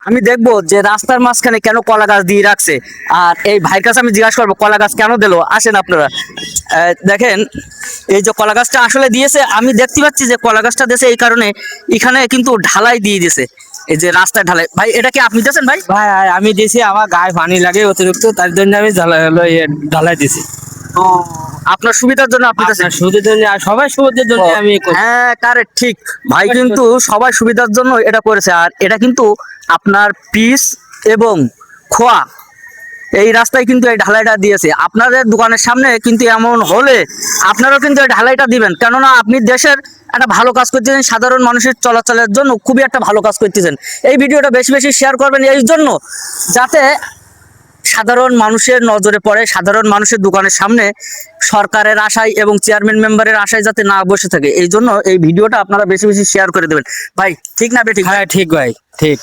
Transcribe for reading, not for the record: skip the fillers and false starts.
আমি দেখবো যে রাস্তার মাঝখানে কেন কলা গাছ দিয়ে রাখছে, আর এই ভাইয়ের কাছে আমি জিজ্ঞাসা করবো কলা গাছ কেন দিলো। আসেন আপনারা দেখেন, এই যে কলা গাছটা আসলে দিয়েছে, আমি দেখতে পাচ্ছি যে কলা গাছটা দিয়েছে এই কারণে এখানে কিন্তু ঢালাই দিয়ে দিয়েছে, এই যে রাস্তার ঢালাই। ভাই এটা কি আপনি দিয়েছেন ভাই? ভাই আমি দিছি, আমার গায়ে পানি লাগে অতিরিক্ত, তার জন্য আমি ঢালাই দিছি। ও, আপনার সুবিধার জন্য আপনি দিয়েছেন? আপনার সুবিধার জন্য আর সবাই সুবিধার জন্য আমি করছি। হ্যাঁ কারেক্ট, ঠিক। ভাই কিন্তু সবাই সুবিধার জন্য এটা করেছে, আর এটা কিন্তু আপনার পিস এবং খোয়া এই রাস্তায় কিন্তু এই ঢালাইটা দিয়েছে। আপনাদের দোকানের সামনে কিন্তু এমন হলে আপনারাও কিন্তু এই ঢালাইটা দিবেন, কেননা আপনি দেশের একটা ভালো কাজ করতেছেন, সাধারণ মানুষের চলাচলের জন্য খুবই একটা ভালো কাজ করতেছেন। এই ভিডিওটা বেশি বেশি শেয়ার করবেন এই জন্য, যাতে সাধারণ মানুষের নজরে পড়ে, সাধারণ মানুষের দোকানের সামনে সরকারের আশায় এবং চেয়ারম্যান মেম্বারের আশায় যাতে না বসে থাকে, এই জন্য এই ভিডিওটা আপনারা বেশি বেশি শেয়ার করে দেবেন। ভাই ঠিক না বেঠিক? হ্যাঁ ঠিক ভাই, ঠিক।